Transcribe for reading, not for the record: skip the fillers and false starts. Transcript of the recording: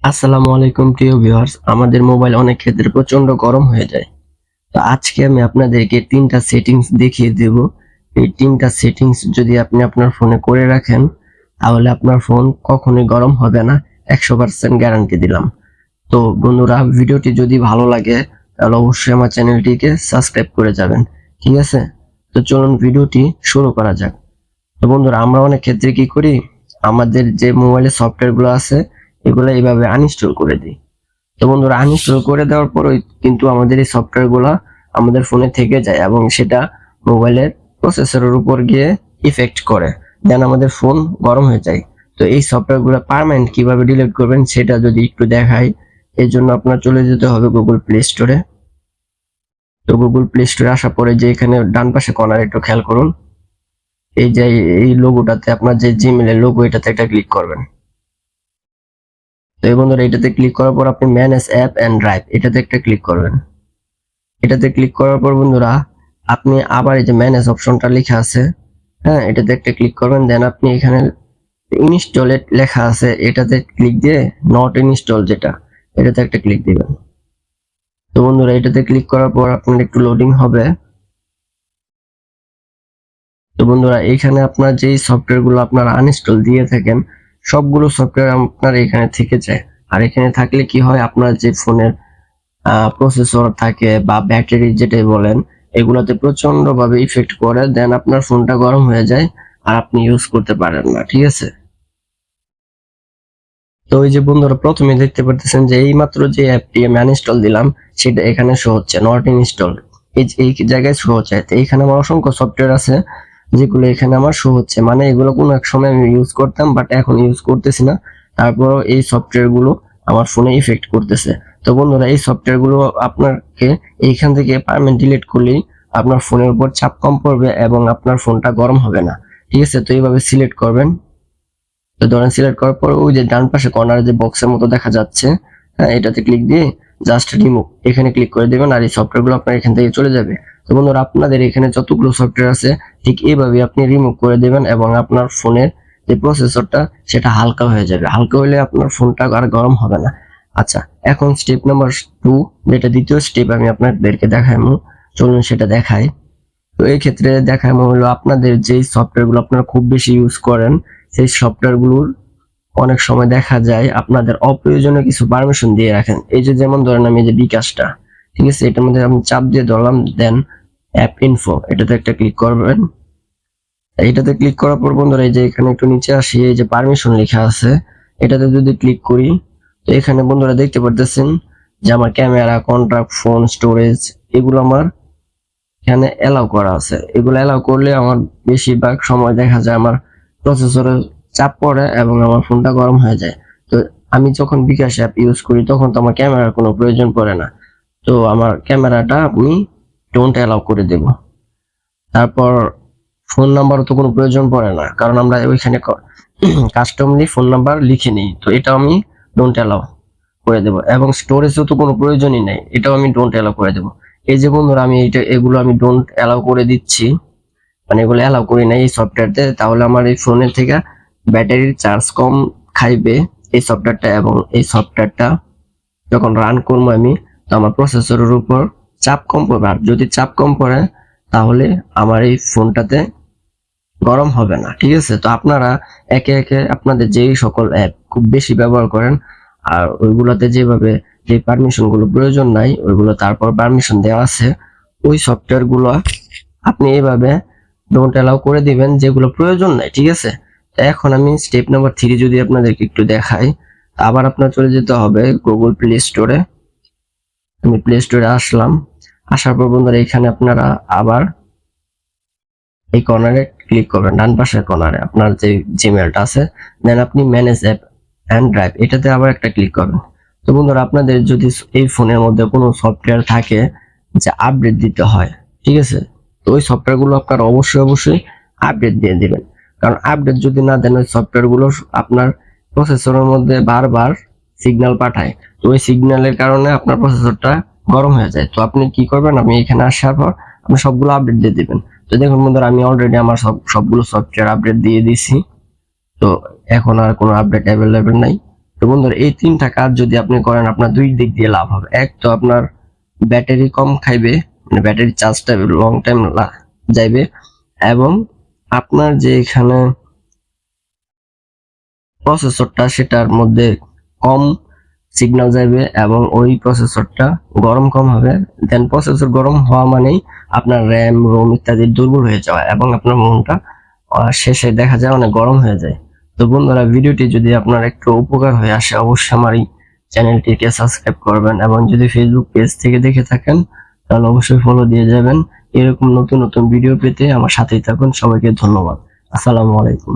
আসসালামু আলাইকুম প্রিয় ভিউয়ার্স, আমাদের মোবাইল অনেক ক্ষেত্রে প্রচন্ড গরম হয়ে যায়। তো আজকে আমি আপনাদেরকে 3টা সেটিংস দেখিয়ে দেব। এই 3টা সেটিংস যদি আপনি আপনার ফোনে করে রাখেন, তাহলে আপনার ফোন কখনোই গরম হবে না, 100% গ্যারান্টি দিলাম। তো বন্ধুরা, ভিডিওটি যদি ভালো লাগে তাহলে অবশ্যই আমার চ্যানেলটিকে সাবস্ক্রাইব করে যাবেন, ঠিক আছে? তো চলুন ভিডিওটি শুরু করা যাক। তো বন্ধুরা, আমরা অনেক ক্ষেত্রে কি করি, আমাদের যে মোবাইলে সফটওয়্যারগুলো আছে এগুলো এইভাবে আনইনস্টল করে দিই। তো বন্ধুরা, আনইনস্টল করে দেওয়ার পরই কিন্তু আমাদের এই সফটওয়্যারগুলো আমাদের ফোনে থেকে যায় এবং সেটা মোবাইলের প্রসেসরের উপর গিয়ে ইফেক্ট করে, দেন আমাদের ফোন গরম হয়ে যায়। তো এই সফটওয়্যারগুলো পার্মানেন্ট কিভাবে ডিলিট করবেন সেটা যদি একটু দেখাই, এর জন্য আপনার চলে যেতে হবে গুগল প্লে স্টোরে। তো গুগল প্লে স্টোরে আসার পরে যে এখানে ডান পাশে কর্নারে একটু খেয়াল করুন, এই যে এই লোগোটাতে আপনার যে জিমেইলের লোগো এটাতে একটা ক্লিক করবেন। তো এই বন্ধুরা, এটাতে ক্লিক করার পর আপনি ম্যানেজ অ্যাপ এন্ড ড্রাইভ এটাতে একটা ক্লিক করবেন। এটাতে ক্লিক করার পর বন্ধুরা, আপনি আবার এই যে ম্যানেজ অপশনটা লেখা আছে, হ্যাঁ, এটাতে একটা ক্লিক করবেন। দেন আপনি এখানে ইনস্টলেড লেখা আছে, এটাতে ক্লিক দিয়ে নট ইনস্টল যেটা, এটাতে একটা ক্লিক দিবেন। তো বন্ধুরা, এটাতে ক্লিক করার পর আপনার একটু লোডিং হবে। তো বন্ধুরা, এখানে আপনার যেই সফটওয়্যারগুলো আপনারা আনইনস্টল দিয়ে থাকেন সবগুলো সফটওয়্যার আপনার এখানে থেকে যায়। আর এখানে থাকলে কি হয়, আপনার যে ফোনের প্রসেসর থাকে বা ব্যাটারি যেটাই বলেন, এগুলাতে প্রচন্ড ভাবে ইফেক্ট করে, দেন আপনার ফোনটা গরম হয়ে যায় আর আপনি ইউজ করতে পারেন না, ঠিক আছে? তো ওই যে বন্ধুরা, প্রথমে দেখতে পারতেছেন যে এই মাত্র যে অ্যাপটি আমি আনইনস্টল দিলাম সেটা এখানে শো হচ্ছে নট ইনস্টল, এই জায়গায় শো হচ্ছে। তো এখানে আমার অসংখ্য সফটওয়্যার আছে যেগুলো এখানে আমার শো হচ্ছে, মানে এগুলো কোনো এক সময় আমি ইউজ করতাম বাট এখন ইউজ করতেছি না, তারপরও এই সফটওয়্যার গুলো আমার ফোনে ইফেক্ট করতেছে। তো বন্ধুরা, এই সফটওয়্যার গুলো আপনাকে এইখান থেকে পার্মানেন্ট ডিলিট করলেই আপনার ফোনের উপর চাপ কম পড়বে এবং আপনার ফোনটা গরম হবে না, ঠিক আছে? তো এইভাবে সিলেক্ট করবেন। তো ধরেন সিলেক্ট করার পর ওই যে ডান পাশে কর্নারে যে বক্সের মতো দেখা যাচ্ছে, হ্যাঁ, এটাতে ক্লিক দিয়ে জাস্ট রিমুভ এখানে ক্লিক করে দেবেন আর এই সফটওয়্যারগুলো আপনার এখান থেকে চলে যাবে। তো বন্ধুরা, আপনাদের এখানে যতগুলো সফটওয়্যার আছে ঠিক এইভাবে আপনি রিমুভ করে দেবেন এবং আপনার ফোনের যে প্রসেসরটা সেটা হালকা হয়ে যাবে। হালকা হলে আপনার ফোনটা আর গরম হবে না। আচ্ছা, এখন স্টেপ নাম্বার 2, যেটা দ্বিতীয় স্টেপ আমি আপনাদেরকে দেখাবো, চলুন সেটা দেখাই। তো এই ক্ষেত্রে দেখানো হলো, আপনাদের যেই সফটওয়্যারগুলো আপনারা খুব বেশি ইউজ করেন সেই সফটওয়্যারগুলোর অনেক সময় দেখা যায় আপনাদের অপ্রয়োজনীয় কিছু পারমিশন দিয়ে রাখেন। এই যে যেমন ধরেন আমি যে বিকাশটা, ঠিক আছে, এটার মধ্যে আমি চাপ দিয়ে ধরলাম, দেন অ্যাপ ইনফো এটাতে একটা ক্লিক করবেন। এটাতে ক্লিক করার পর বন্ধুরা, এই যে এখানে একটু নিচে আসি, এই যে পারমিশন লেখা আছে এটাতে যদি ক্লিক করি, তো এখানে বন্ধুরা দেখতে পারতেছেন যে আমার ক্যামেরা, কন্ট্যাক্ট, ফোন, স্টোরেজ এগুলো আমার এখানে এলাও করা আছে। এগুলো এলাও করলে আমার বেশিরভাগ সময় দেখা যায় আমার প্রসেসরে চাপ পড়ে এবং আমার ফোনটা গরম হয়ে যায়। তো আমি যখন বিকাশ অ্যাপ ইউজ করি তখন তো আমার ক্যামেরার কোনো প্রয়োজন পড়ে না। তো আমার ক্যামেরাটা আপনি ডোন্ট অ্যালাউ করে দেব। তারপর ফোন নাম্বারও তো কোনো প্রয়োজন পড়ে না, কারণ আমরা ওইখানে কাস্টমলি ফোন নাম্বার লিখে নিই। তো এটা আমি ডোন্ট অ্যালাউ করে দেব এবং স্টোরেজও তো কোনো প্রয়োজনই নেই, এটাও আমি ডোন্ট অ্যালাউ করে দেব। এই যে বন্ধুরা, আমি এগুলো আমি ডোন্ট অ্যালাউ করে দিচ্ছি, মানে এগুলো অ্যালাউ করি না এই সফটওয়্যারতে, তাহলে আমার এই ফোনের থেকে ব্যাটারির চার্জ কম খাইবে এই সফটওয়্যারটা, এবং এই সফটওয়্যারটা যখন রান করবো আমি, তো আমার প্রসেসরের উপর চাপ কম পড়বে। আর যদি চাপ কম পড়ে তাহলে আমার এই ফোনটাতে গরম হবে না, ঠিক আছে? তো আপনারা একে একে আপনাদের যেই সকল অ্যাপ খুব বেশি ব্যবহার করেন আর ওইগুলোতে যেভাবে যে পারমিশন গুলো প্রয়োজন নাই ওইগুলো তারপর পারমিশন দেওয়া আছে, ওই সফটওয়্যার গুলো আপনি এইভাবে ডোন্ট অ্যালাউ করে দিবেন যেগুলো প্রয়োজন নাই, ঠিক আছে? তো এখন আমি স্টেপ নাম্বার 3 যদি আপনাদেরকে একটু দেখাই, আবার আপনার চলে যেতে হবে গুগল প্লে স্টোরে। আমি প্লে স্টোরে আসলাম, আসার পর বন্ধুরা এখানে আপনারা আবার এই কর্নারে ক্লিক করবেন, ডান পাশের কর্নারে আপনার যে জিমেলটা আছে, দেন আপনি ম্যানেজ অ্যাপ এন্ড ড্রাইভ এটাতে আবার একটা ক্লিক করবেন। তো বন্ধুরা, আপনাদের যদি এই ফোনের মধ্যে কোনো সফটওয়্যার থাকে যে আপডেট দিতে হয়, ঠিক আছে, তো ওই সফটওয়্যারগুলো আপনারা অবশ্যই আপডেট দিয়ে দিবেন। কারণ আপডেট যদি না দেন ওই সফটওয়্যারগুলো আপনার প্রসেসরের মধ্যে বারবার সিগন্যাল পাঠায়। তো ওই সিগন্যালের কারণে আপনার প্রসেসরটা গরম হয়ে যায়। তো আপনি কি করবেন, আমি এখানে আসার পর আপনি সবগুলো আপডেট দিয়ে দিবেন। তো দেখুন বন্ধুরা, আমি অলরেডি আমার সবগুলো সফটওয়্যার আপডেট দিয়ে দিছি। তো এখন আর কোনো আপডেট অ্যাভেলেবেল নাই। তো বন্ধুরা এই 3টা কাজ যদি আপনি করেন আপনার দুই দিক দিয়ে লাভ হবে। এক তো আপনার ব্যাটারি কম খাইবে, মানে ব্যাটারি চার্জটা লং টাইম যাইবে, এবং আপনার যে এখানে প্রসেসরটা সেটার মধ্যে কম সিগন্যাল যাবে এবং ওই প্রসেসরটা গরম কম হবে। দেন প্রসেসর গরম হওয়া মানেই আপনার র্যাম রোম ইত্যাদি দুর্বল হয়ে যাওয়া এবং আপনার মনটা শেষে দেখা যায় অনেক গরম হয়ে যায়। তো বন্ধুরা ভিডিওটি যদি আপনার একটু উপকার হয়ে আসে অবশ্যই আমার এই চ্যানেলটিকে সাবস্ক্রাইব করবেন, এবং যদি ফেসবুক পেজ থেকে দেখে থাকেন তাহলে অবশ্যই ফলো দিয়ে যাবেন। এরকম নতুন নতুন ভিডিও পেতে আমার সাথেই থাকুন। সবাইকে ধন্যবাদ। আসসালামু আলাইকুম।